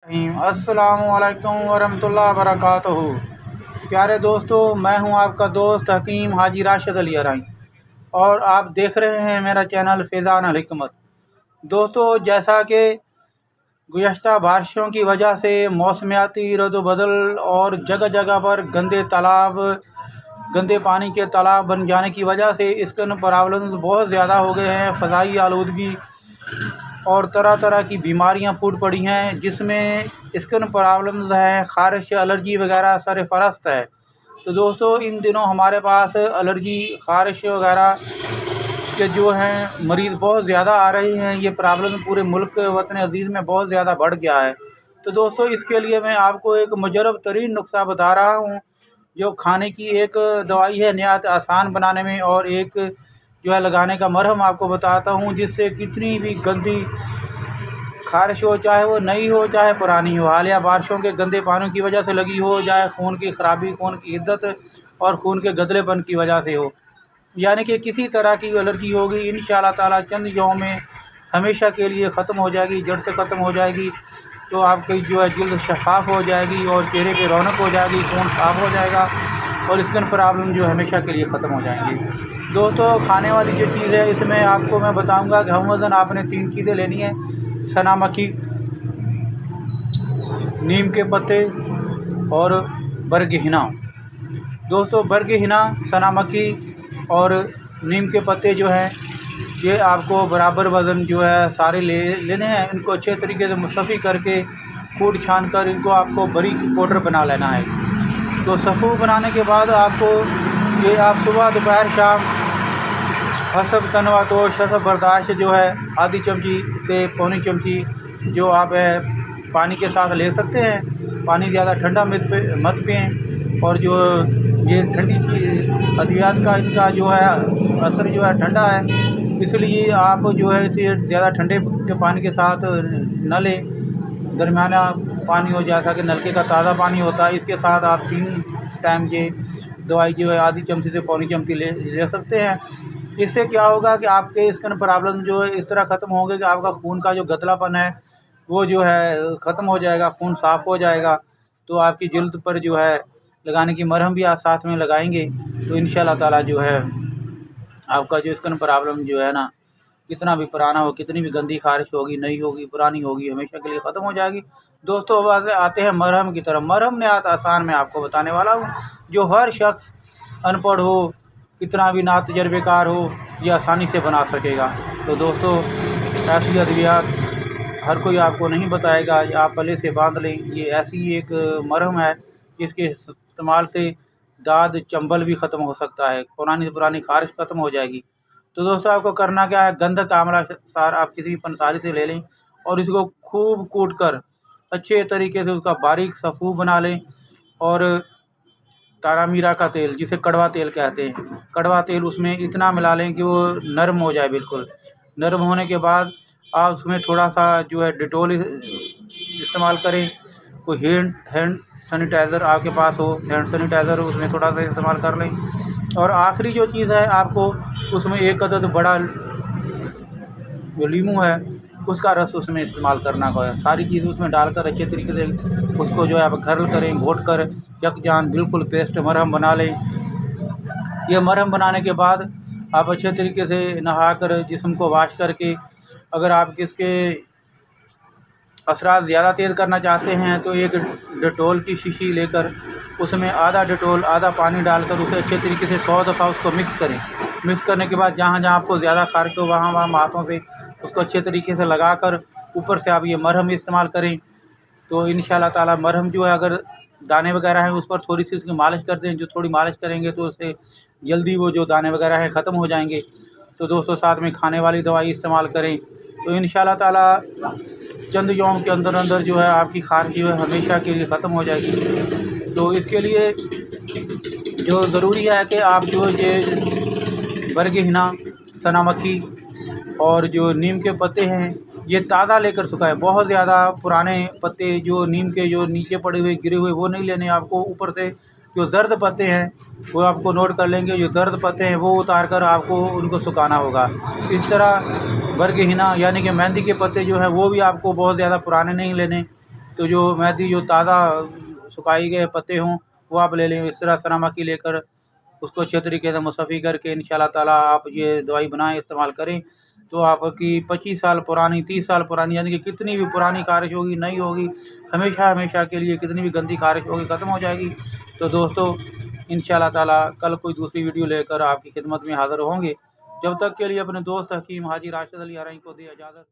अस्सलामुअलैकुम वरहमतुल्लाहि वबरकातुहू। प्यारे दोस्तों, मैं हूं आपका दोस्त हकीम हाजी राशिद अली अराई और आप देख रहे हैं मेरा चैनल फैज़ान अल हिकमत। दोस्तों, जैसा कि गुज़श्ता बारिशों की वजह से मौसमियाती रद्द-ओ-बदल और जगह जगह पर गंदे पानी के तालाब बन जाने की वजह से स्किन प्रॉब्लम्स बहुत ज़्यादा हो गए हैं। फ़ज़ाई आलूदगी और तरह तरह की बीमारियां फूट पड़ी हैं, जिसमें स्किन प्रॉब्लम्स हैं, ख़ारिश, एलर्जी वगैरह सरफ़हरिस्त है। तो दोस्तों, इन दिनों हमारे पास एलर्जी, ख़ारिश वगैरह के जो हैं मरीज़ बहुत ज़्यादा आ रहे हैं। ये प्रॉब्लम पूरे मुल्क वतन अज़ीज़ में बहुत ज़्यादा बढ़ गया है। तो दोस्तों, इसके लिए मैं आपको एक मुजरब तरीन नुस्ख़ा बता रहा हूँ, जो खाने की एक दवाई है नहायत आसान बनाने में, और एक जो है लगाने का मरहम आपको बताता हूँ, जिससे कितनी भी गंदी ख़ारिश हो, चाहे वो नई हो चाहे पुरानी हो, हालिया बारिशों के गंदे पानी की वजह से लगी हो, चाहे खून की ख़राबी, खून की हिद्दत और खून के गदलेपन की वजह से हो, यानी कि किसी तरह की एलर्जी होगी, इंशाअल्लाह ताला चंद दिनों में हमेशा के लिए ख़त्म हो जाएगी, जड़ से ख़त्म हो जाएगी। तो आपकी जो है जल्द शफ़ाफ़ हो जाएगी और चेहरे पे रौनक हो जाएगी, खून साफ़ हो जाएगा और स्किन प्रॉब्लम जो हमेशा के लिए ख़त्म हो जाएंगी। दोस्तों, खाने वाली जो चीज़ है, इसमें आपको मैं बताऊंगा कि हम वज़न आपने 3 चीज़ें लेनी है: सना मक्खी, नीम के पत्ते और बरग हिना। दोस्तों, बरग हिना, सना मक्खी और नीम के पत्ते जो हैं, ये आपको बराबर वज़न जो है सारे लेने हैं। इनको अच्छे तरीके से मुसफ़ी करके कूट छान कर इनको आपको बारीक पाउडर बना लेना है। तो सफ़ू बनाने के बाद आपको ये आप सुबह दोपहर शाम हसब तनवा तो हसब बर्दाश्त जो है आधी चमची से पौनी चमची जो आप पानी के साथ ले सकते हैं। पानी ज़्यादा ठंडा मत पिएँ, और जो ये ठंडी की अद्वियात का इनका जो है असर जो है ठंडा है, इसलिए आप जो है इसे ज़्यादा ठंडे के पानी के साथ न लें। दरमियाना पानी हो, जैसा कि नलके का ताज़ा पानी होता है, इसके साथ आप 3 टाइम ये दवाई जो है आधी चमची से पौनी चमची ले सकते हैं। इससे क्या होगा कि आपके स्किन प्रॉब्लम जो है इस तरह ख़त्म होंगे कि आपका खून का जो गदलापन है वो जो है ख़त्म हो जाएगा, खून साफ़ हो जाएगा। तो आपकी जल्द पर जो है लगाने की मरहम भी आप साथ में लगाएंगे, तो इंशाअल्लाह ताला जो है आपका जो स्किन प्रॉब्लम जो है ना, कितना भी पुराना हो, कितनी भी गंदी ख़ारिश होगी, नई होगी, पुरानी होगी, हमेशा के लिए ख़त्म हो जाएगी। दोस्तों, अब आते हैं मरहम की तरफ। मरहम नहायत आसान मैं आपको बताने वाला हूँ, जो हर शख्स, अनपढ़ हो, कितना भी ना तजर्बेकार हो, ये आसानी से बना सकेगा। तो दोस्तों, ऐसी अद्वियात हर कोई आपको नहीं बताएगा, आप पहले से बांध लें। ये ऐसी एक मरहम है जिसके इस्तेमाल से दाद चंबल भी ख़त्म हो सकता है, पुरानी से पुरानी ख़ारिश ख़त्म हो जाएगी। तो दोस्तों, आपको करना क्या है, गंधक आंवला सार आप किसी भी पंसारी से ले लें और इसको खूब कूट कर अच्छे तरीके से उसका बारीक सफ़ू बना लें। और तारा मीरा का तेल, जिसे कड़वा तेल कहते हैं, कड़वा तेल उसमें इतना मिला लें कि वो नरम हो जाए। बिल्कुल नरम होने के बाद आप उसमें थोड़ा सा जो है डिटोल इस्तेमाल करें। कोई हैंड सैनिटाइज़र आपके पास हो, हैंड सैनिटाइज़र उसमें थोड़ा सा इस्तेमाल कर लें। और आखिरी जो चीज़ है, आपको उसमें एक अदद बड़ा जो लीमू है उसका रस उसमें इस्तेमाल करना है। सारी चीज़ उसमें डालकर अच्छे तरीके से उसको जो है आप गर्ल करें, घोट कर यकजान बिल्कुल पेस्ट मरहम बना लें। ये मरहम बनाने के बाद आप अच्छे तरीके से नहा कर जिस्म को वाश करके, अगर आप इसके असरात ज़्यादा तेज़ करना चाहते हैं तो एक डेटोल की शीशी लेकर उसमें आधा डेटोल आधा पानी डालकर उसे अच्छे तरीके से 100 दफ़ा उसको मिक्स करें। मिक्स करने के बाद जहाँ जहाँ आपको ज़्यादा ख़ारिश हो, वहाँ हाथों से उसको अच्छे तरीके से लगाकर ऊपर से आप ये मरहम इस्तेमाल करें। तो इंशाअल्लाह ताला मरहम जो है, अगर दाने वगैरह हैं उस पर थोड़ी सी उसकी मालिश कर दें। जो थोड़ी मालिश करेंगे तो उससे जल्दी वो जो दाने वगैरह हैं ख़त्म हो जाएंगे। तो दोस्तों, साथ में खाने वाली दवाई इस्तेमाल करें, तो इंशाअल्लाह ताला चंद यौम के अंदर अंदर जो है आपकी ख़ारिश जो है हमेशा के लिए ख़त्म हो जाएगी। तो इसके लिए जो ज़रूरी है कि आप जो ये बरग हिना, सना मक्खी और जो नीम के पत्ते हैं, ये ताज़ा लेकर सुखाएं। बहुत ज़्यादा पुराने पत्ते जो नीम के जो नीचे पड़े हुए गिरे हुए वो नहीं लेने आपको। ऊपर से जो ज़र्द पत्ते हैं वो आपको नोट कर लेंगे, जो ज़र्द पत्ते हैं वो उतार कर आपको उनको सुखाना होगा। इस तरह बरग हिना यानी कि मेहंदी के पत्ते जो है वो भी आपको बहुत ज़्यादा पुराने नहीं लेने। तो जो मेहंदी जो ताज़ा सुखाई गए पत्ते हों वो आप ले लें। इस तरह सनामक्खी लेकर उसको अच्छे तरीके से मुसफ़्फ़ी करके इंशाअल्लाह ताला आप ये दवाई बनाएँ, इस्तेमाल करें, तो आपकी 25 साल पुरानी, 30 साल पुरानी, यानी कि कितनी भी पुरानी ख़ारिश होगी, नई होगी, हमेशा के लिए कितनी भी गंदी ख़ारिश होगी ख़त्म हो जाएगी। तो दोस्तों इंशाअल्लाह ताला कल कोई दूसरी वीडियो लेकर आपकी खिदमत में हाज़िर होंगे। जब तक के लिए अपने दोस्त हकीम हाजी राशिद अली हराई को दें इजाज़त।